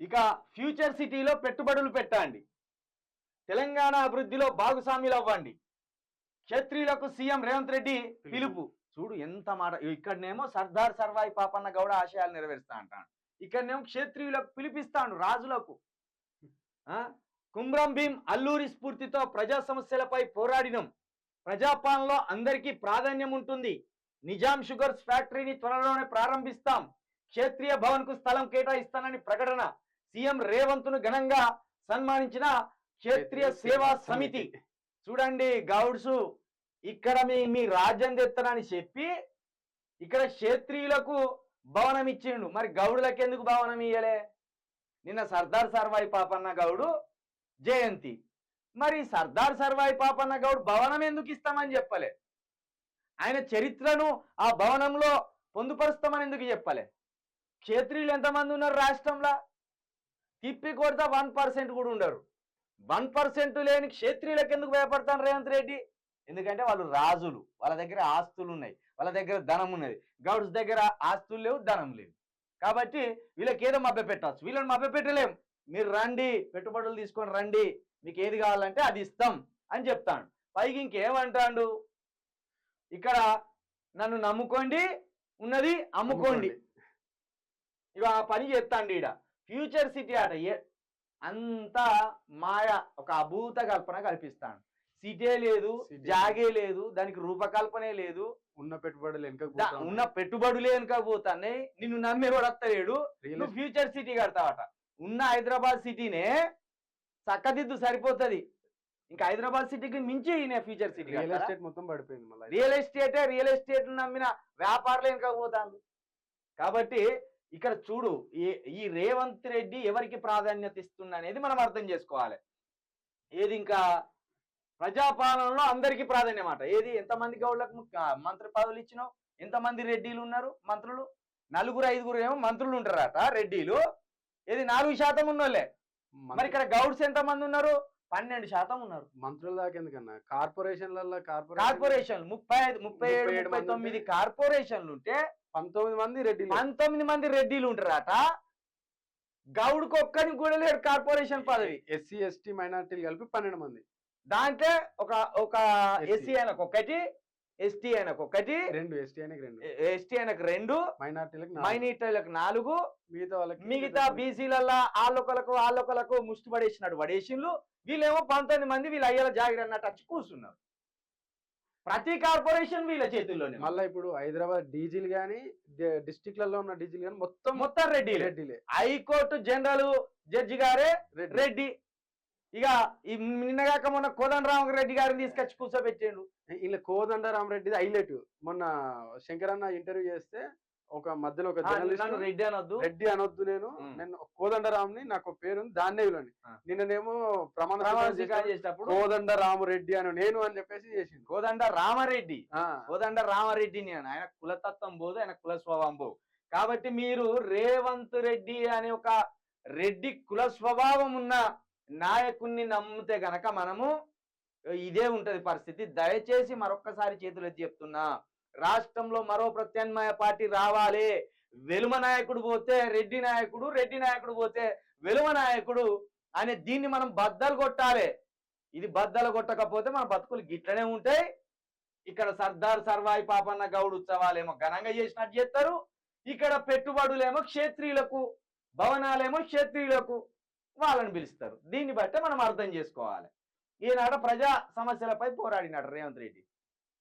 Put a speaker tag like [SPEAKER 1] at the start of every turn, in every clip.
[SPEAKER 1] ఇక ఫ్యూచర్ సిటీలో పెట్టుబడులు పెట్టండి, తెలంగాణ అభివృద్ధిలో భాగస్వాములు అవ్వండి, క్షత్రియులకు సీఎం రేవంత్ రెడ్డి పిలుపు. చూడు ఎంత మాట. ఇక్కడనేమో సర్దార్ సర్వాయి పాపన్న గౌడ ఆశయాలు నెరవేరుస్తా అంటాడు, ఇక్కడనేమో క్షత్రియులకు పిలిపిస్తాడు, రాజులకు. కుమ్రం భీం అల్లూరి స్ఫూర్తితో ప్రజా సమస్యలపై పోరాడినం, ప్రజాపాలనలో అందరికీ ప్రాధాన్యం ఉంటుంది, నిజాం షుగర్స్ ఫ్యాక్టరీని త్వరలోనే ప్రారంభిస్తాం, క్షేత్రీయ భవన్ కు స్థలం కేటాయిస్తానని ప్రకటన, సీఎం రేవంత్ ను ఘనంగా సన్మానించిన క్షేత్రీయ సేవా సమితి. చూడండి గౌడ్స్, ఇక్కడ మీ రాజ్యం తెత్తనని చెప్పి ఇక్కడ క్షేత్రీయులకు భవనం ఇచ్చిండు, మరి గౌడులకు ఎందుకు భవనం ఇయ్యలే? నిన్న సర్దార్ సర్వాయి పాపన్న గౌడు జయంతి, మరి సర్దార్ సర్వాయి పాపన్న గౌడ్ భవనం ఎందుకు ఇస్తామని చెప్పలే? ఆయన చరిత్రను ఆ భవనంలో పొందుపరుస్తామని ఎందుకు చెప్పలే? క్షేత్రీయులు ఎంతమంది ఉన్నారు రాష్ట్రంలో? తిప్పి కొడతా 1% కూడా ఉండరు. 1% లేని క్షేత్రీయులకు ఎందుకు భయపడతాను రేవంత్ రెడ్డి? ఎందుకంటే వాళ్ళు రాజులు, వాళ్ళ దగ్గర ఆస్తులు ఉన్నాయి, వాళ్ళ దగ్గర ధనం ఉన్నది. గౌడ్స్ దగ్గర ఆస్తులు లేవు, ధనం లేదు. కాబట్టి వీళ్ళకి ఏదో మభ్య పెట్టచ్చు, వీళ్ళని మభ్య పెట్టలేం. మీరు రండి, పెట్టుబడులు తీసుకొని రండి, మీకు ఏది కావాలంటే అది ఇస్తాం అని చెప్తాడు. పైకి ఇంకేమంటాడు, ఇక్కడ నన్ను నమ్ముకోండి, ఉన్నది అమ్ముకోండి. ఇక ఆ పని చేస్తాండి. ఈడ ఫ్యూచర్ సిటీ ఆట అంతా మాయ, ఒక అభూత కల్పన కల్పిస్తాడు. సిటీ లేదు, జాగే లేదు, దానికి రూపకల్పనే లేదు,
[SPEAKER 2] ఉన్న
[SPEAKER 1] పెట్టుబడులే వెనకపోతాయి. నిన్ను నమ్మేవాడు వస్తలేడు, నువ్వు ఫ్యూచర్ సిటీ కడతావట. ఉన్న హైదరాబాద్ సిటీనే చక్కదిద్దు సరిపోతుంది, ఇంకా హైదరాబాద్ సిటీకి మించి ఫ్యూచర్ సిటీ.
[SPEAKER 2] రియల్ ఎస్టేట్ మొత్తం పడిపోయింది.
[SPEAKER 1] రియల్ ఎస్టేట్ నమ్మిన వ్యాపారాలు వెనకపోతాను. కాబట్టి ఇక్కడ చూడు, ఈ రేవంత్ రెడ్డి ఎవరికి ప్రాధాన్యత ఇస్తున్నా అనేది మనం అర్థం చేసుకోవాలి. ఏది ఇంకా ప్రజాపాలనలో అందరికీ ప్రాధాన్యమాట. ఏది ఎంతమంది గౌడ్లకు మంత్రి పదవులు ఇచ్చినావు? ఎంతమంది రెడ్డిలు ఉన్నారు మంత్రులు? 4-5 ఏమో మంత్రులు ఉంటారట రెడ్డిలు. ఏది 4% ఉన్నోళ్ళే. మరి ఇక్కడ గౌడ్స్ ఎంతమంది ఉన్నారు? 12% ఉన్నారు.
[SPEAKER 2] మంత్రుల దాకా ఎందుకన్నా కార్పొరేషన్లలో
[SPEAKER 1] కార్పొరేషన్లు 37, 39 కార్పొరేషన్లు ఉంటే
[SPEAKER 2] 19
[SPEAKER 1] మంది రెడ్డిలు ఉంటారట. గౌడ్కి ఒక్కరికి కూడా లేడు కార్పొరేషన్ పదవి.
[SPEAKER 2] ఎస్సీ ఎస్టీ మైనార్టీలు కలిపి 12 మంది.
[SPEAKER 1] దాంట్లో ఒక ఎస్సీ ఆయనకు ఒకటి, ఎస్టీ ఆయనకు ఒకటి, ఎస్టీ ఆయనకు 2, మైనార్టీలకు 4, మిగతా బీసీలల్లా ఆళ్ళొకలకు ముష్టి పడేసినాడు పడేసిన్లు. వీళ్ళేమో 19 మంది, వీళ్ళు అయ్యేలా జాగిరి అన్నట్టు వచ్చి కూర్చున్నారు. ప్రతి కార్పొరేషన్ వీళ్ళ చేతుల్లోనే.
[SPEAKER 2] మళ్ళీ ఇప్పుడు హైదరాబాద్ డీజిల్ గానీ డిస్ట్రిక్ట్లలో ఉన్న డీజిల్ గానీ మొత్తం రెడ్డిలే.
[SPEAKER 1] హైకోర్టు జనరల్ జడ్జి గారే రెడ్డి. ఇక ఈ నిన్నగాక మొన్న కోదండరామరెడ్డి గారిని తీసుకొచ్చి కూర్చోబెట్టిండు.
[SPEAKER 2] ఇలా కోదండరామరెడ్డి హైలైట్. మొన్న శంకరన్న ఇంటర్వ్యూ చేస్తే ఒక మధ్యలో ఒక జర్నలిస్ట్ రెడ్డి అనొద్దు, నేను కోదండరామ్ని, నాకు పేరుంది దాన్నే విలువని, నిన్ననేమో ప్రమాణ చేసేటప్పుడు కోదండరామరెడ్డి నేను అని చెప్పేసి చేసింది.
[SPEAKER 1] కోదండరామరెడ్డిని ఆయన కులతత్వం పోదు, ఆయన కుల స్వభావం పోదు. కాబట్టి మీరు రేవంత్ రెడ్డి అనే ఒక రెడ్డి కుల స్వభావం ఉన్న నాయకుణ్ణి నమ్మితే గనక మనము ఇదే ఉంటది పరిస్థితి. దయచేసి మరొక్కసారి చేతులు ఎత్తి చెప్తున్నా, రాష్ట్రంలో మరో ప్రత్యామ్నాయ పార్టీ రావాలి. వెలుమ నాయకుడు పోతే రెడ్డి నాయకుడు, రెడ్డి నాయకుడు పోతే వెలుమ నాయకుడు అనే దీన్ని మనం బద్దలు కొట్టాలి. ఇది బద్దలు కొట్టకపోతే మన బతుకులు గిట్లనే ఉంటాయి. ఇక్కడ సర్దార్ సర్వాయి పాపన్న గౌడ్ ఉత్సవాలేమో ఘనంగా చేసినట్టు చేస్తారు, ఇక్కడ పెట్టుబడులేమో క్షేత్రీయులకు, భవనాలేమో క్షేత్రీయులకు వాళ్ళని పిలుస్తారు. దీన్ని బట్టే మనం అర్థం చేసుకోవాలి. ఈనాడు ప్రజా సమస్యలపై పోరాడినాడు రేవంత్ రెడ్డి.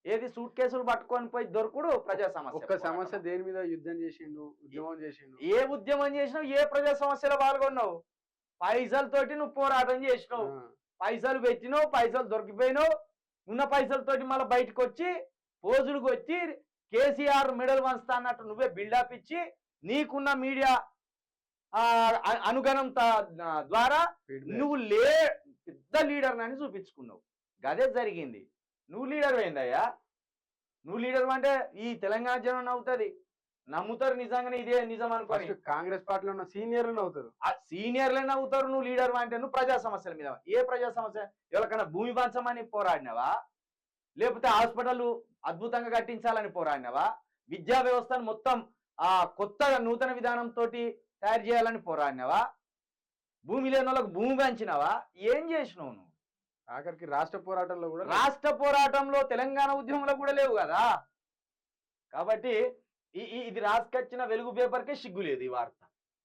[SPEAKER 1] ఏది సూట్ కేసులు పట్టుకొని పోయి దొరుకుడు ప్రజా సమస్య.
[SPEAKER 2] ఒక్క సమస్య దేని మీద యుద్ధం చేసిండు, ఉద్యమం చేసిండు?
[SPEAKER 1] ఏ ఉద్యమం చేసినావు? ఏ ప్రజా సమస్యలో పాల్గొన్నావు? పైసలతోటి నువ్వు పోరాటం చేసినావు, పైసలు పెట్టినావు, పైసలు దొరికిపోయినావు. ఉన్న పైసలతోటి మళ్ళీ బయటకు వచ్చి పోజులకు వచ్చి కేసీఆర్ మెడల్ వంచుతా అన్నట్టు నువ్వే బిల్డప్ ఇచ్చి నీకున్న మీడియా అనుగణం ద్వారా నువ్వు పెద్ద లీడర్ అని చూపించుకున్నావు. గదే జరిగింది. నువ్వు లీడర్ అయిందయ్యా. నువ్వు లీడర్ అంటే ఈ తెలంగాణ జనం నవ్వుతుంది, నమ్ముతారు నిజంగానే ఇదే నిజం అనుకోని.
[SPEAKER 2] కాంగ్రెస్ పార్టీలో ఉన్న సీనియర్లు నవ్వుతారు,
[SPEAKER 1] సీనియర్లే నవ్వుతారు. నువ్వు లీడర్ అంటే నువ్వు ప్రజా సమస్యల మీద, ఏ ప్రజా సమస్య? ఎవరికైనా భూమి పంచమని పోరాడినవా? లేకపోతే హాస్పిటల్ అద్భుతంగా కట్టించాలని పోరాడినవా? విద్యా వ్యవస్థను మొత్తం కొత్తగా నూతన విధానంతో తయారు చేయాలని పోరాడినవా? భూమి లేని వాళ్ళకు భూమి పెంచినావా? ఏం చేసినావు నువ్వు?
[SPEAKER 2] ఆఖరికి రాష్ట్ర పోరాటంలో కూడా
[SPEAKER 1] రాష్ట్ర పోరాటంలో తెలంగాణ ఉద్యమంలో కూడా లేవు కదా. కాబట్టి ఇది రాసుకొచ్చిన వెలుగు పేపర్కే సిగ్గు లేదు ఈ వార్త.